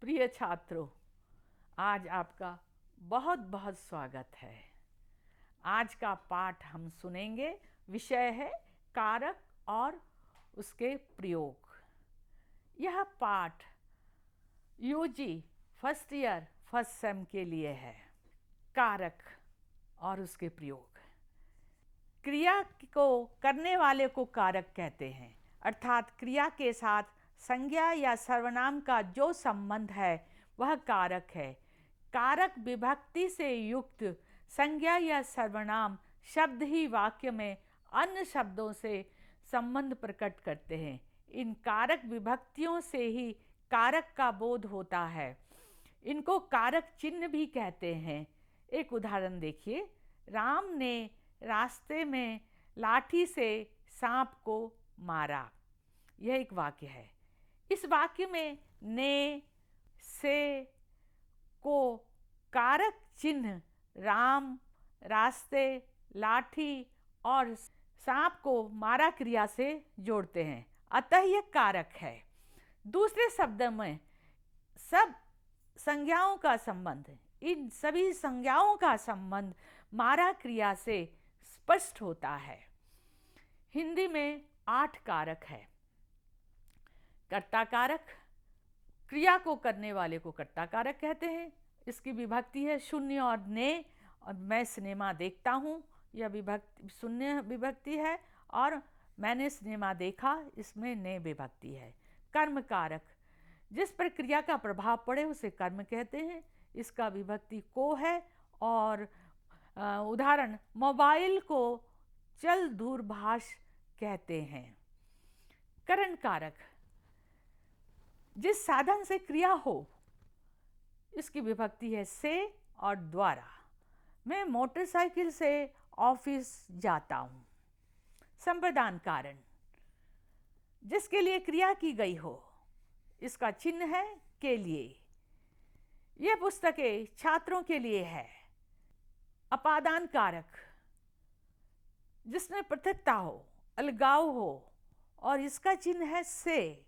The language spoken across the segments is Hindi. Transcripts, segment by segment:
प्रिय छात्रों, आज आपका बहुत बहुत स्वागत है। आज का पाठ हम सुनेंगे। विषय है कारक और उसके प्रयोग। यह पाठ UG first year first sem के लिए है। कारक और उसके प्रयोग। क्रिया को करने वाले को कारक कहते हैं, अर्थात क्रिया के साथ संज्ञा या सर्वनाम का जो संबंध है वह कारक है। कारक विभक्ति से युक्त संज्ञा या सर्वनाम शब्द ही वाक्य में अन्य शब्दों से संबंध प्रकट करते हैं। इन कारक विभक्तियों से ही कारक का बोध होता है। इनको कारक चिन्ह भी कहते हैं। एक उदाहरण देखिए। राम ने रास्ते में लाठी से सांप को मारा। यह एक वाक्य है। इस वाक्य में ने, से, को कारक चिन्ह राम, रास्ते, लाठी और सांप को मारा क्रिया से जोड़ते हैं, अतः यह कारक है। दूसरे शब्दों में सब संज्ञाओं का संबंध, इन सभी संज्ञाओं का संबंध मारा क्रिया से स्पष्ट होता है। हिंदी में 8 कारक है। कर्ता कारक, क्रिया को करने वाले को कर्ता कारक कहते हैं। इसकी विभक्ति है शून्य और ने। और मैं सिनेमा देखता हूँ, यह विभक्ति शून्य विभक्ति है, और मैंने सिनेमा देखा, इसमें ने विभक्ति है। कर्म कारक, जिस पर क्रिया का प्रभाव पड़े उसे कर्म कहते हैं। इसका विभक्ति को है। और उदाहरण, मोबाइल को चल दूरभाष कहते हैं। करण कारक, जिस साधन से क्रिया हो, इसकी विभक्ति है से और द्वारा। मैं मोटरसाइकिल से ऑफिस जाता हूँ। संप्रदान कारण, जिसके लिए क्रिया की गई हो, इसका चिन्ह है के लिए। यह पुस्तकें छात्रों के लिए है। अपादान कारक, जिसमें पृथकता हो, अलगाव हो, और इसका चिन्ह है से।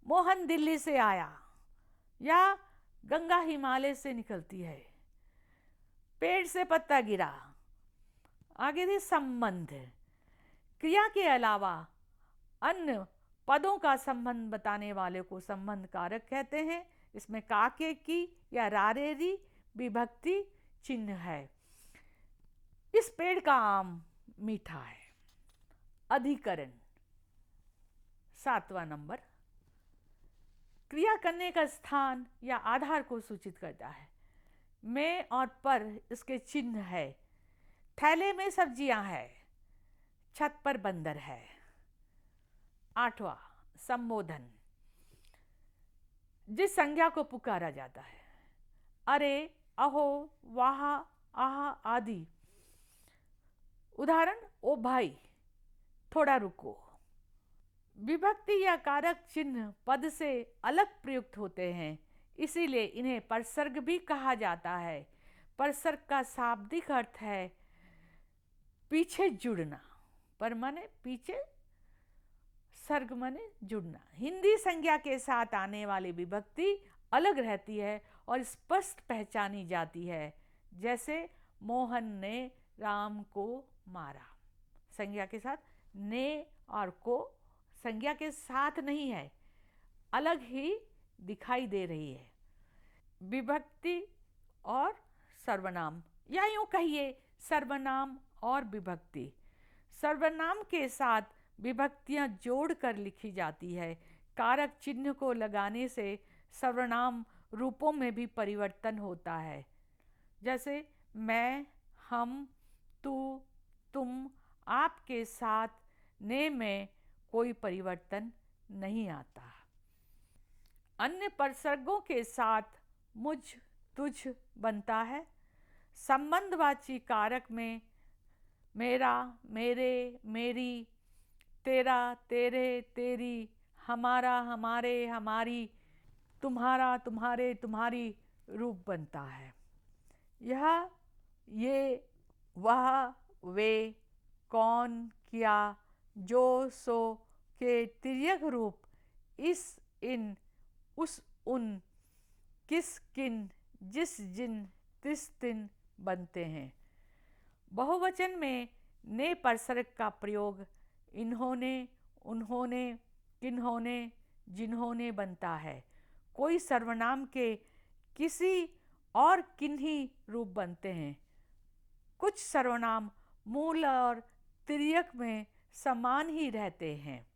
मोहन दिल्ली से आया, या गंगा हिमालय से निकलती है। पेड़ से पत्ता गिरा, आगे भी संबंध। क्रिया के अलावा अन्य पदों का संबंध बताने वाले को संबंध कारक कहते हैं। इसमें काके की या रारेरी विभक्ति चिन्ह है। इस पेड़ का आम मीठा है। अधिकरण 7वां नंबर, क्रिया करने का स्थान या आधार को सूचित करता है। में और पर इसके चिन्ह है। थैले में सब्जियां है, छत पर बंदर है। 8वां, संबोधन, जिस संज्ञा को पुकारा जाता है। अरे, अहो, वाह, आहा आदि। उदाहरण, ओ भाई, थोड़ा रुको। विभक्ति या कारक चिन्ह पद से अलग प्रयुक्त होते हैं, इसीलिए इन्हें परसर्ग भी कहा जाता है। परसर्ग का शाब्दिक अर्थ है पीछे जुड़ना। पर माने पीछे, सर्ग माने जुड़ना। हिंदी संज्ञा के साथ आने वाली विभक्ति अलग रहती है और स्पष्ट पहचानी जाती है। जैसे मोहन ने राम को मारा। संज्ञा के साथ ने और को संज्ञा के साथ नहीं है, अलग ही दिखाई दे रही है। विभक्ति और सर्वनाम, या यूं कहिए सर्वनाम और विभक्ति। सर्वनाम के साथ विभक्तियां जोड़कर लिखी जाती है। कारक चिन्ह को लगाने से सर्वनाम रूपों में भी परिवर्तन होता है। जैसे मैं, हम, तू, तुम, आपके साथ ने में कोई परिवर्तन नहीं आता। अन्य परसर्गों के साथ मुझ, तुझ बनता है। संबंधवाची कारक में मेरा, मेरे, मेरी, तेरा, तेरे, तेरी, हमारा, हमारे, हमारी, तुम्हारा, तुम्हारे, तुम्हारी रूप बनता है। यह, ये, वह, वे, कौन, क्या, जो, सो के तिर्यक रूप इस, इन, उस, उन किस किन जिस जिन तिस तिन बनते हैं। बहुवचन में ने परसर्ग का प्रयोग इन्होंने, उन्होंने, किन्होंने, जिन्होंने बनता है। कोई सर्वनाम के किसी और किन्हीं रूप बनते हैं। कुछ सर्वनाम मूल और तिर्यक में समान ही रहते हैं।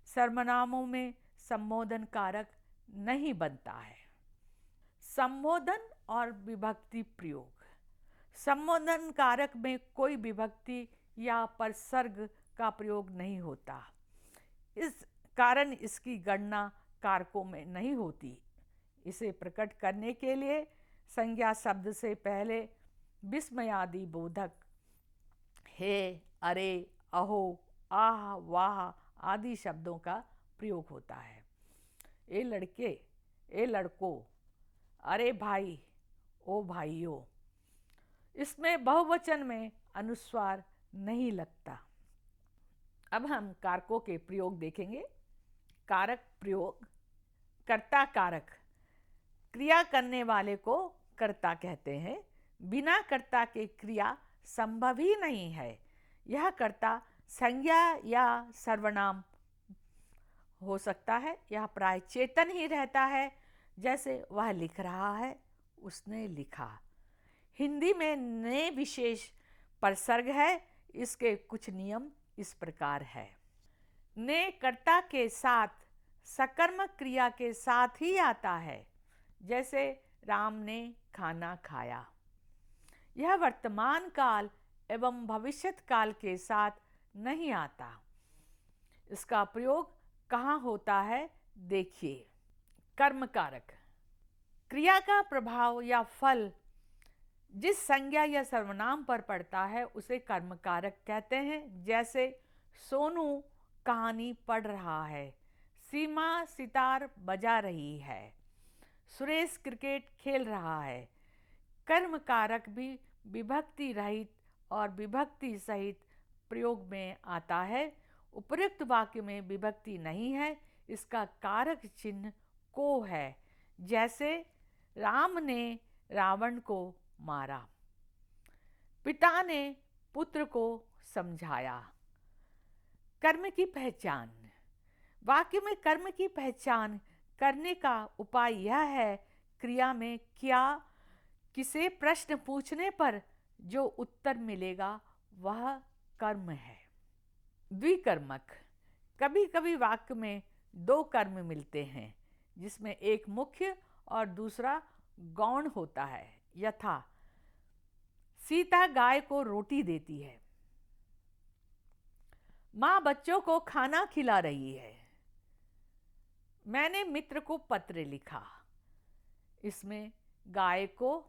सर्वनामों में संबोधन कारक नहीं बनता है। संबोधन और विभक्ति प्रयोग। संबोधन कारक में कोई विभक्ति या परसर्ग का प्रयोग नहीं होता। इस कारण इसकी गणना कारकों में नहीं होती। इसे प्रकट करने के लिए संज्ञा शब्द से पहले विस्मयादि बोधक हे, अरे, अहो, आह, वाह आदि शब्दों का प्रयोग होता है। ए लड़के, ए लड़कों, अरे भाई, ओ भाइयों। इसमें बहुवचन में अनुस्वार नहीं लगता। अब हम कारकों के प्रयोग देखेंगे। कारक प्रयोग। कर्ता कारक। क्रिया करने वाले को कर्ता कहते हैं। बिना कर्ता के क्रिया संभव ही नहीं है। यह कर्ता संज्ञा या सर्वनाम हो सकता है। यह प्राय चेतन ही रहता है, जैसे वह लिख रहा है, उसने लिखा। हिंदी में ने विशेष परसर्ग है। इसके कुछ नियम इस प्रकार है। ने कर्ता के साथ सकर्मक क्रिया के साथ ही आता है, जैसे राम ने खाना खाया। यह वर्तमान काल एवं भविष्यत काल के साथ नहीं आता। इसका प्रयोग कहाँ होता है, देखिए। कर्म कारक। क्रिया का प्रभाव या फल जिस संज्ञा या सर्वनाम पर पड़ता है उसे कर्म कारक कहते हैं। जैसे सोनू कहानी पढ़ रहा है, सीमा सितार बजा रही है, सुरेश क्रिकेट खेल रहा है। कर्म कारक भी विभक्ति रहित और विभक्ति सहित प्रयोग में आता है। उपयुक्त वाक्य में विभक्ति नहीं है। इसका कारक चिन्ह को है। जैसे राम ने रावण को मारा, पिता ने पुत्र को समझाया। कर्म की पहचान। वाक्य में कर्म की पहचान करने का उपाय यह है, क्रिया में क्या किसे प्रश्न पूछने पर जो उत्तर मिलेगा वह कर्म है। द्विकर्मक। कभी कभी वाक्य में दो कर्म मिलते हैं, जिसमें एक मुख्य और दूसरा गौण होता है। यथा सीता गाय को रोटी देती है, मां बच्चों को खाना खिला रही है, मैंने मित्र को पत्र लिखा। इसमें गाय को,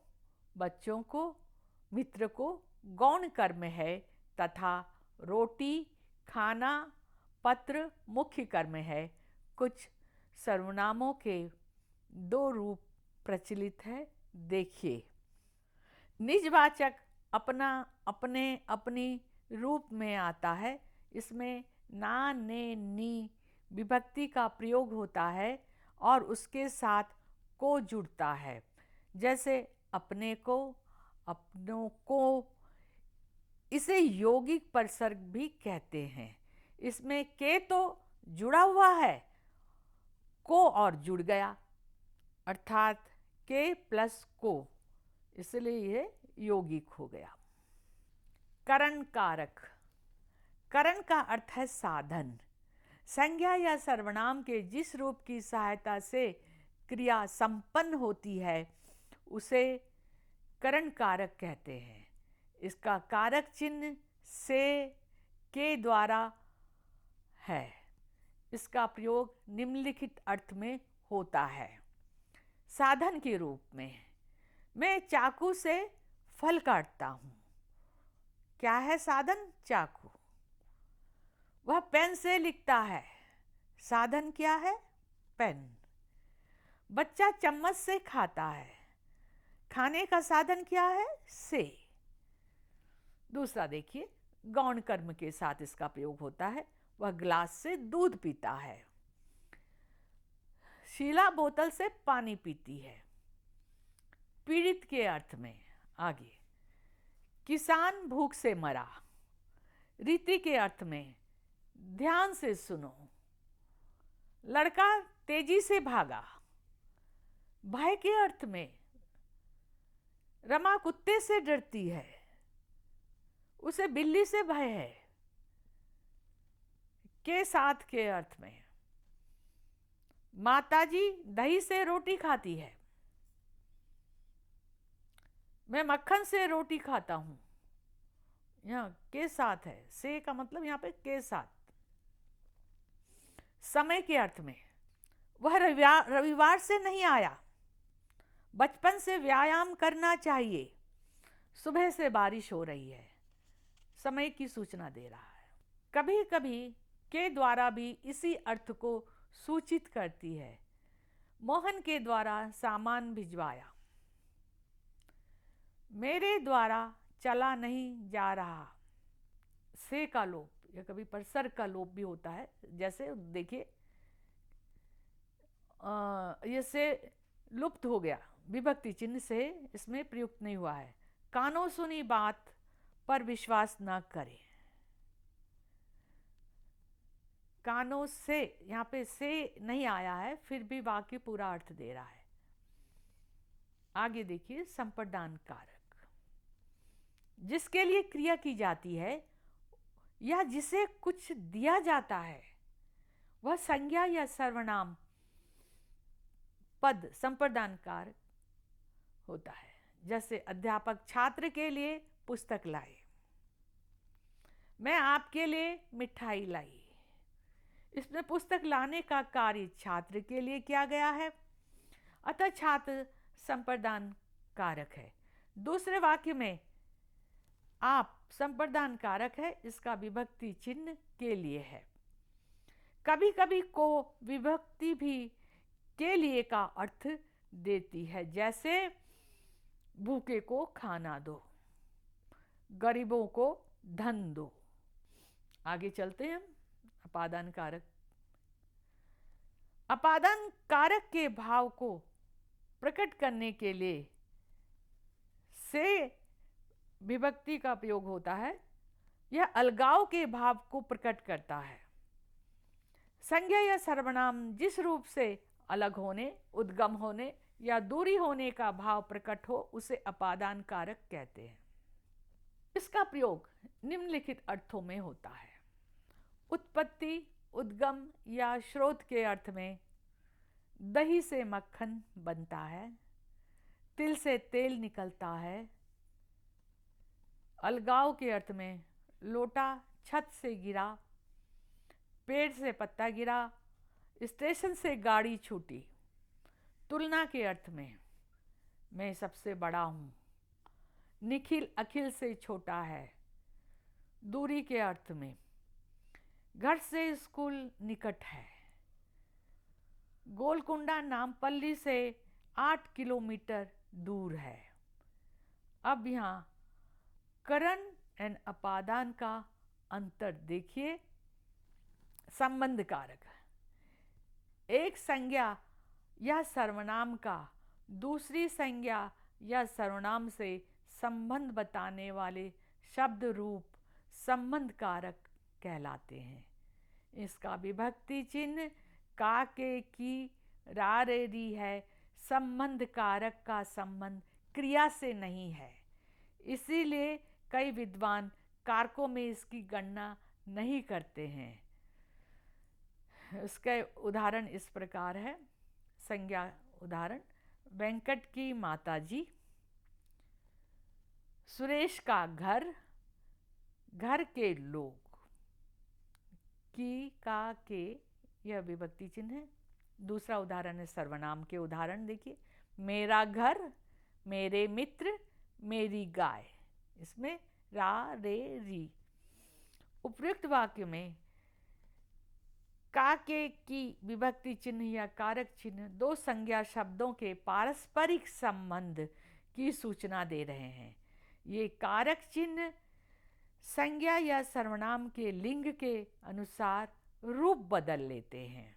बच्चों को, मित्र को गौण कर्म है तथा रोटी, खाना, पत्र मुख्य कर्म है। कुछ सर्वनामों के दो रूप प्रचलित है, देखिए। निजवाचक अपना, अपने, अपनी रूप में आता है। इसमें ना, ने, नी विभक्ति का प्रयोग होता है और उसके साथ को जुड़ता है। जैसे अपने को, अपनों को। इसे यौगिक परसर्ग भी कहते हैं। इसमें के तो जुड़ा हुआ है, को और जुड़ गया, अर्थात के प्लस को, इसलिए यह यौगिक हो गया। करण कारक। करण का अर्थ है साधन। संज्ञा या सर्वनाम के जिस रूप की सहायता से क्रिया संपन्न होती है उसे करण कारक कहते हैं। इसका कारक चिन्ह से, के द्वारा है। इसका प्रयोग निम्नलिखित अर्थ में होता है। साधन के रूप में, मैं चाकू से फल काटता हूं। क्या है साधन? चाकू। वह पेन से लिखता है। साधन क्या है? पेन। बच्चा चम्मच से खाता है। खाने का साधन क्या है? से। दूसरा देखिए, गौण कर्म के साथ इसका प्रयोग होता है। वह गिलास से दूध पीता है। शीला बोतल से पानी पीती है। पीड़ित के अर्थ में। आगे, किसान भूख से मरा, रीति के अर्थ में ध्यान से सुनो। लड़का तेजी से भागा, भय के अर्थ में रमा कुत्ते से डरती है, उसे बिल्ली से भय है। के साथ के अर्थ में माताजी दही से रोटी खाती है, मैं मक्खन से रोटी खाता हूं। यहां के साथ है, से का मतलब यहां पे के साथ। समय के अर्थ में वह रविवार से नहीं आया, बचपन से व्यायाम करना चाहिए, सुबह से बारिश हो रही है, समय की सूचना दे रहा है। कभी कभी के द्वारा भी इसी अर्थ को सूचित करती है। मोहन के द्वारा सामान भिजवाया, मेरे द्वारा चला नहीं जा रहा। से का लोप या कभी परसर का लोप भी होता है। जैसे देखिए ये से लुप्त हो गया, विभक्ति चिन्ह से इसमें प्रयुक्त नहीं हुआ है। कानों सुनी बात पर विश्वास न करें। कानों से, यहां पे से नहीं आया है, फिर भी वाक्य पूरा अर्थ दे रहा है। आगे देखिए, संप्रदान कारक, जिसके लिए क्रिया की जाती है या जिसे कुछ दिया जाता है, वह संज्ञा या सर्वनाम पद संप्रदान कारक होता है। जैसे अध्यापक छात्र के लिए पुस्तक लाए, मैं आपके लिए मिठाई लाई। इसमें पुस्तक लाने का कार्य छात्र के लिए किया गया है, अतः छात्र संप्रदान कारक है। दूसरे वाक्य में आप संप्रदान कारक है, इसका विभक्ति चिन्ह के लिए है। कभी कभी को विभक्ति भी के लिए का अर्थ देती है, जैसे भूखे को खाना दो, गरीबों को धन दो। आगे चलते हैं। अपादान कारक, अपादान कारक के भाव को प्रकट करने के लिए से विभक्ति का प्रयोग होता है। यह अलगाव के भाव को प्रकट करता है। संज्ञा या सर्वनाम जिस रूप से अलग होने, उद्गम होने या दूरी होने का भाव प्रकट हो, उसे अपादान कारक कहते हैं। इसका प्रयोग निम्नलिखित अर्थों में होता है। उत्पत्ति, उद्गम या स्रोत के अर्थ में दही से मक्खन बनता है, तिल से तेल निकलता है। अलगाव के अर्थ में लोटा छत से गिरा, पेड़ से पत्ता गिरा, स्टेशन से गाड़ी छूटी। तुलना के अर्थ में मैं सबसे बड़ा हूं, निखिल अखिल से छोटा है। दूरी के अर्थ में घर से स्कूल निकट है। गोलकुंडा नामपल्ली से 8 किलोमीटर दूर है। अब यहाँ करण एंड अपादान का अंतर देखिए। संबंध कारक, एक संज्ञा या सर्वनाम का दूसरी संज्ञा या सर्वनाम से संबंध बताने वाले शब्द रूप संबंध कारक कहलाते हैं। इसका विभक्ति चिन्ह का के की रा रे री है। संबंध कारक का संबंध क्रिया से नहीं है, इसीलिए कई विद्वान कारकों में इसकी गणना नहीं करते हैं। इसके उदाहरण इस प्रकार है। संज्ञा उदाहरण, वेंकट की माताजी, सुरेश का घर, घर के लोग। की का के यह विभक्ति चिन्ह है। दूसरा उदाहरण है सर्वनाम के उदाहरण देखिए। मेरा घर, मेरे मित्र, मेरी गाय। इसमें रा रे री। उपयुक्त वाक्य में का के की विभक्ति चिन्ह या कारक चिन्ह दो संज्ञा शब्दों के पारस्परिक संबंध की सूचना दे रहे हैं। ये कारक चिन्ह संज्ञा या सर्वनाम के लिंग के अनुसार रूप बदल लेते हैं।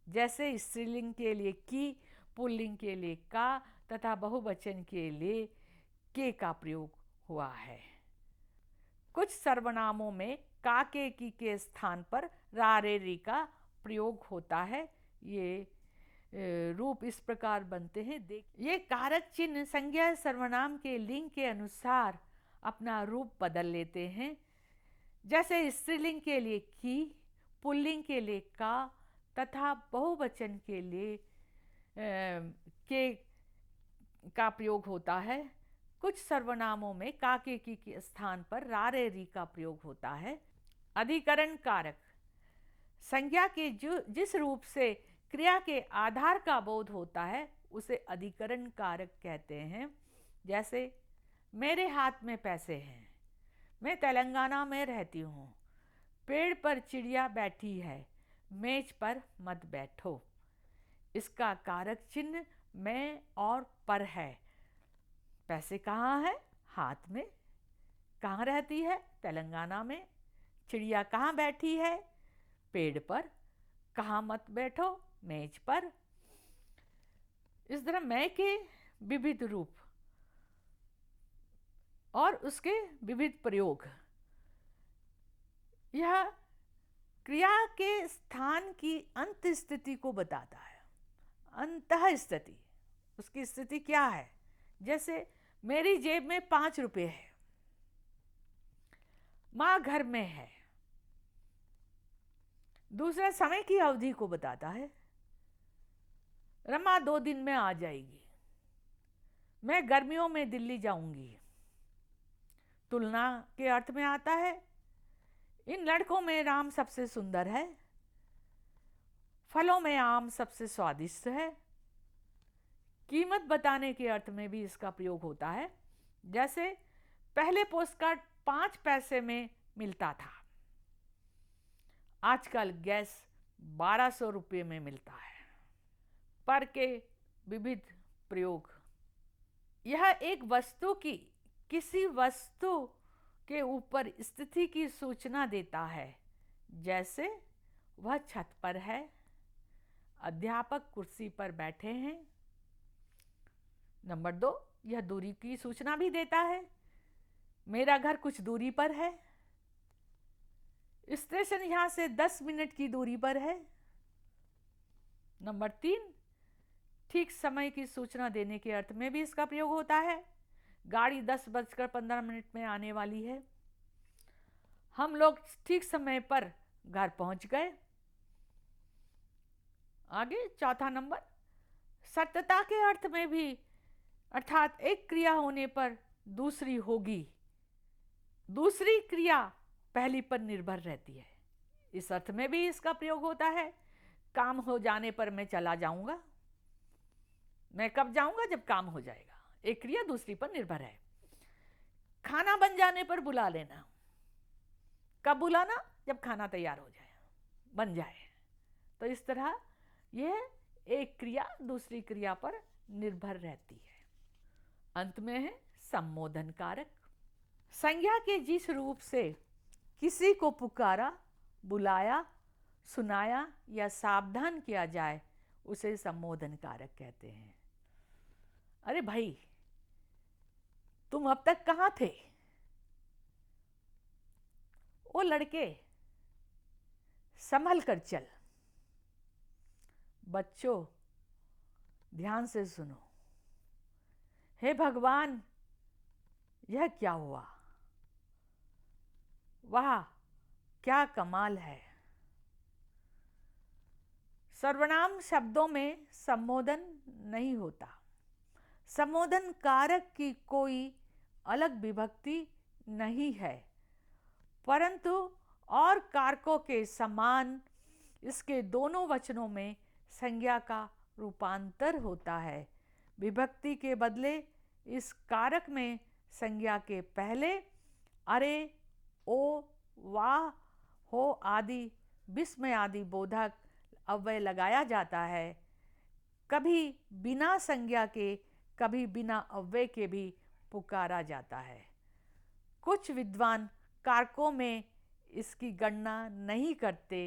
जैसे स्त्रीलिंग के लिए की पुल्लिंग के लिए का तथा बहुवचन के लिए के का प्रयोग हुआ है। कुछ सर्वनामों में का के स्थान पर रा रे री का प्रयोग होता है। ये रूप इस प्रकार बनते हैं। ये कारक चिन्ह संज्ञा सर्वनाम के लिंग के अनुसार अपना रूप बदल लेते हैं। जैसे स्त्रीलिंग के लिए की, पुल्लिंग के लिए का तथा बहुवचन के लिए के का प्रयोग होता है। कुछ सर्वनामों में का के स्थान पर रा रे री का प्रयोग होता है। अधिकरण कारक संज्ञा के जिस रूप से क्रिया के आधार का बोध होता है उसे अधिकरण कारक कहते हैं। जैसे मेरे हाथ में पैसे हैं, मैं तेलंगाना में रहती हूँ, पेड़ पर चिड़िया बैठी है, मेज पर मत बैठो। इसका कारक चिन्ह मैं और पर है। पैसे कहाँ है? हाथ में। कहाँ रहती है? तेलंगाना में। चिड़िया कहाँ बैठी है? पेड़ पर। कहाँ मत बैठो? मेज पर। इस तरह मैं के विविध रूप और उसके विविध प्रयोग यह क्रिया के स्थान की अंत स्थिति को बताता है। अंतः स्थिति, उसकी स्थिति क्या है? जैसे मेरी जेब में 5 रुपए है, माँ घर में है। दूसरा समय की अवधि को बताता है। रमा 2 दिन में आ जाएगी, मैं गर्मियों में दिल्ली जाऊंगी। तुलना के अर्थ में आता है। इन लड़कों में राम सबसे सुंदर है। फलों में आम सबसे स्वादिष्ट है। कीमत बताने के अर्थ में भी इसका प्रयोग होता है। जैसे पहले पोस्टकार्ड 5 पैसे में मिलता था, आजकल गैस 1200 रुपये में मिलता है। पर के विविध प्रयोग यह एक वस्तु की किसी वस्तु के ऊपर स्थिति की सूचना देता है। जैसे वह छत पर है, अध्यापक कुर्सी पर बैठे हैं। नंबर 2, यह दूरी की सूचना भी देता है। मेरा घर कुछ दूरी पर है। स्टेशन यहां से 10 मिनट की दूरी पर है। नंबर 3, ठीक समय की सूचना देने के अर्थ में भी इसका प्रयोग होता है। गाड़ी 10:15 में आने वाली है। हम लोग ठीक समय पर घर पहुंच गए। आगे चौथा नंबर, सत्यता के अर्थ में भी, अर्थात एक क्रिया होने पर दूसरी होगी, दूसरी क्रिया पहली पर निर्भर रहती है। इस अर्थ में भी इसका प्रयोग होता है। काम हो जाने पर मैं चला जाऊंगा। मैं कब जाऊंगा? जब काम हो जाएगा। एक क्रिया दूसरी पर निर्भर है। खाना बन जाने पर बुला लेना। कब बुलाना? जब खाना तैयार हो जाए, बन जाए। तो इस तरह यह एक क्रिया दूसरी क्रिया पर निर्भर रहती है। अंत में है संबोधन कारक। संज्ञा के जिस रूप से किसी को पुकारा, बुलाया, सुनाया या सावधान किया जाए उसे संबोधन कारक कहते हैं। अरे भाई, तुम अब तक कहां थे? ओ लड़के, संभल कर चल। बच्चों, ध्यान से सुनो। हे भगवान, यह क्या हुआ? वाह, क्या कमाल है। सर्वनाम शब्दों में संबोधन नहीं होता। संबोधन कारक की कोई अलग विभक्ति नहीं है, परंतु और कारकों के समान इसके दोनों वचनों में संज्ञा का रूपांतर होता है। विभक्ति के बदले इस कारक में संज्ञा के पहले अरे, ओ, वाह, हो आदि विस्मय आदि बोधक अव्यय लगाया जाता है। कभी बिना संज्ञा के, कभी बिना अव्यय के भी पुकारा जाता है। कुछ विद्वान कारकों में इसकी गणना नहीं करते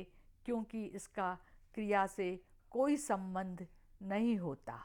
क्योंकि इसका क्रिया से कोई संबंध नहीं होता।